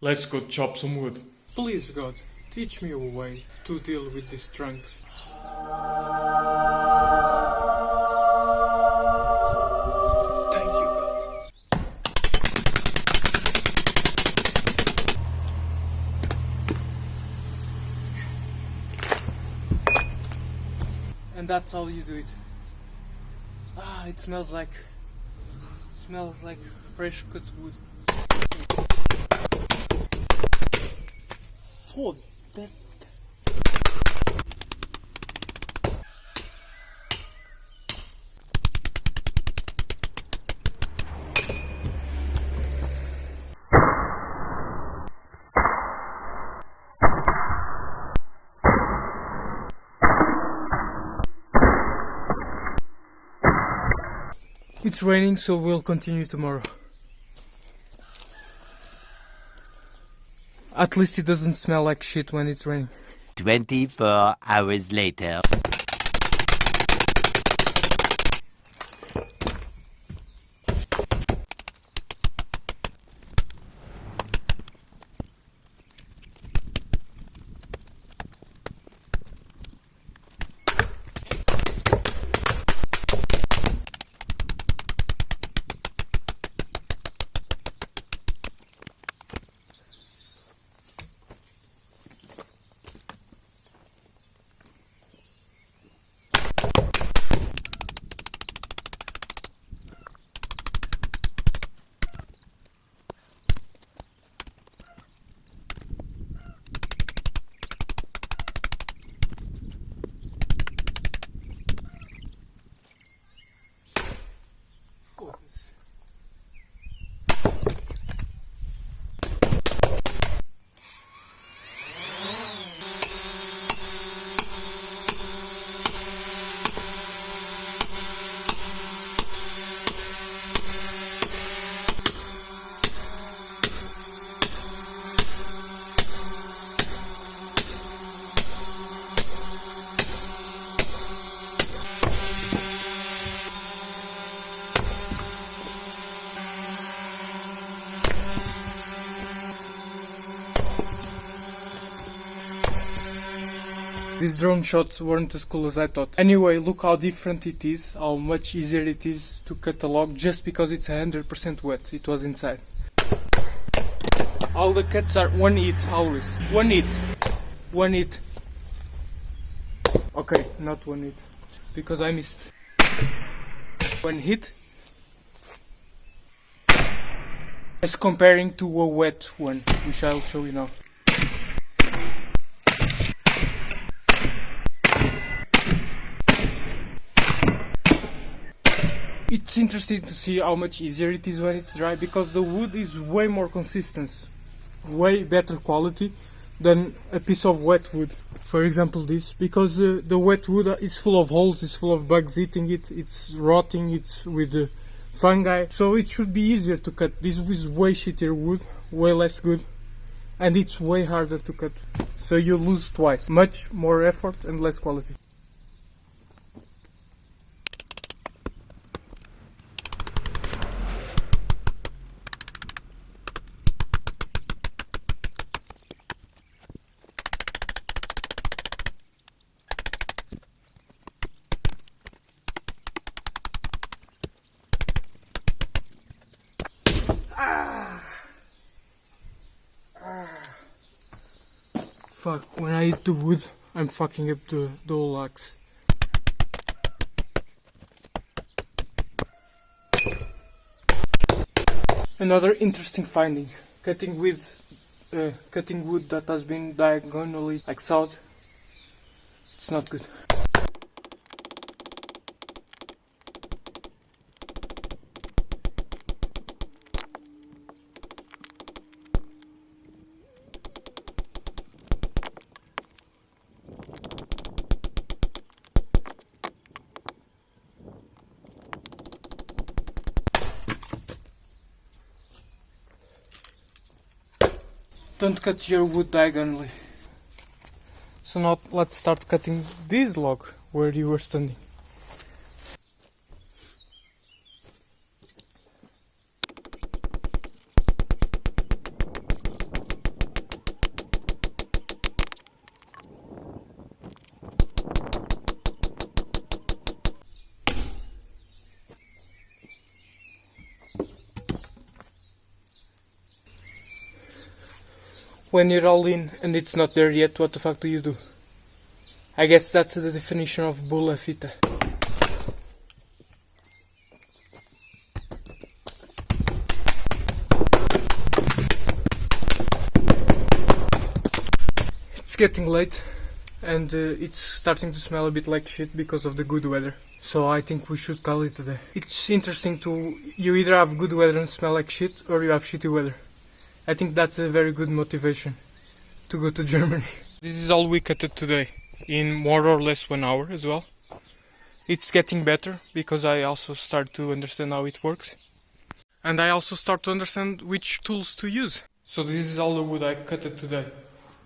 Let's go chop some wood. Please, God, teach me a way to deal with these trunks. Thank you, God. And that's how you do it. It smells like fresh cut wood. Oh, that. It's raining, so we'll continue tomorrow. At least it doesn't smell like shit when it's raining. 24 hours later. These drone shots weren't as cool as I thought. Anyway, look how different it is, how much easier it is to cut a log just because it's 100% wet. It was inside. All the cuts are one hit, always. One hit. One hit. Okay, not one hit, because I missed. One hit. As comparing to a wet one, which I'll show you now. It's interesting to see how much easier it is when it's dry, because the wood is way more consistent, way better quality than a piece of wet wood. For example this, because the wet wood is full of holes, it's full of bugs eating it, it's rotting, it's with fungi, so it should be easier to cut. This is way shittier wood, way less good, and it's way harder to cut, so you lose twice, much more effort and less quality. Fuck, when I hit the wood, I'm fucking up the whole axe. Another interesting finding, cutting wood that has been diagonally like sawed, it's not good. Don't cut your wood diagonally. So now let's start cutting this log where you were standing. when you're all in and it's not there yet, what the fuck do you do? I guess that's the definition of bulla fita. It's getting late and it's starting to smell a bit like shit because of the good weather. So I think we should call it today. It's interesting you either have good weather and smell like shit or you have shitty weather. I think that's a very good motivation to go to Germany. This is all we cut today in more or less 1 hour as well. It's getting better because I also start to understand how it works. And I also start to understand which tools to use. So this is all the wood I cut today.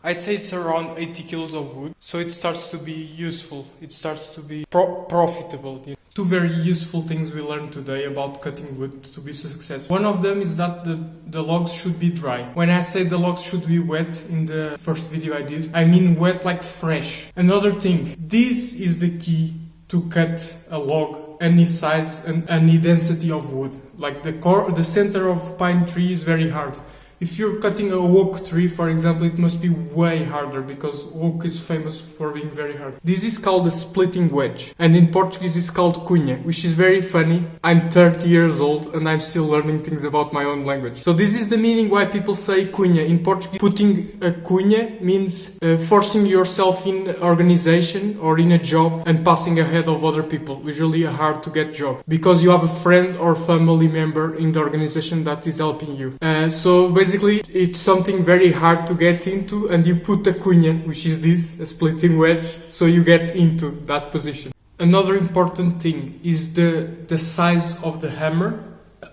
I'd say it's around 80 kilos of wood, so it starts to be useful, it starts to be profitable. Two very useful things we learned today about cutting wood to be successful. One of them is that the logs should be dry. When I say the logs should be wet in the first video I did, I mean wet like fresh. Another thing, this is the key to cut a log any size and any density of wood. Like the center of pine tree is very hard. If you're cutting a oak tree, for example, it must be way harder because oak is famous for being very hard. This is called a splitting wedge, and in Portuguese it's called cunha, which is very funny. I'm 30 years old and I'm still learning things about my own language. So this is the meaning why people say cunha. In Portuguese, putting a cunha means forcing yourself in organization or in a job and passing ahead of other people, usually a hard to get job, because you have a friend or family member in the organization that is helping you. So basically, it's something very hard to get into, and you put a cunha, which is this, a splitting wedge, so you get into that position. Another important thing is the size of the hammer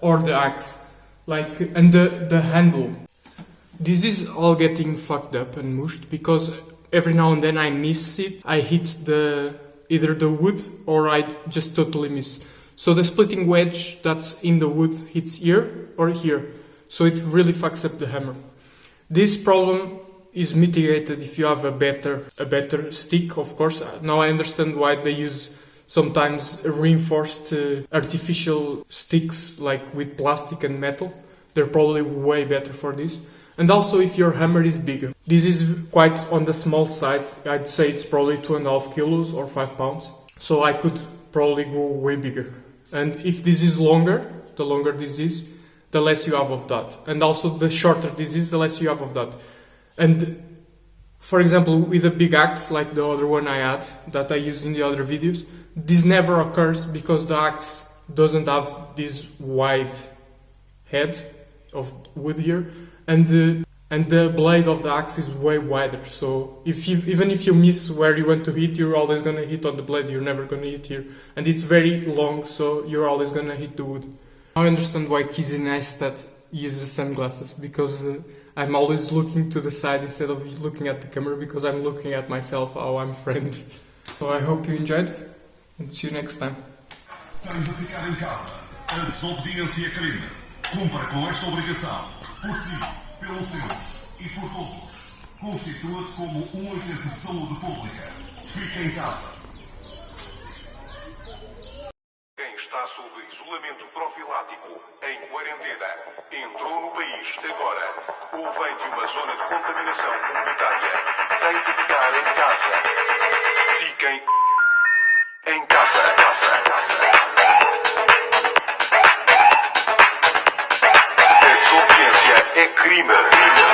or the axe, and the handle. This is all getting fucked up and mushed because every now and then I miss it. I hit either the wood or I just totally miss. So the splitting wedge that's in the wood hits here or here. So it really fucks up the hammer. This problem is mitigated if you have a better stick, of course. Now I understand why they use sometimes reinforced artificial sticks like with plastic and metal. They're probably way better for this. And also if your hammer is bigger. This is quite on the small side. I'd say it's probably 2.5 kilos or 5 pounds. So I could probably go way bigger. And if this is longer, the longer this is, the less you have of that. And also the shorter this is, the less you have of that. And for example, with a big axe like the other one I had that I used in the other videos, this never occurs because the axe doesn't have this wide head of wood here, and the blade of the axe is way wider. So even if you miss where you want to hit, you're always gonna hit on the blade. You're never gonna hit here, and it's very long, so you're always gonna hit the wood. I understand why Kizzy Neistat uses sunglasses, because I'm always looking to the side instead of looking at the camera, because I'm looking at myself how I'm friendly. So I hope you enjoyed, and see you next time. Tens a ficar em casa. A desobediência é crime. Cumpra com esta obrigação. Por si, pelos seus e por todos. Constitua-se como um agente de saúde pública. Fique em casa. Quem está sob isolamento profilático, em quarentena, entrou no país agora ou vem de uma zona de contaminação comunitária, tem que ficar em casa. Fiquem em casa. A desobediência é crime.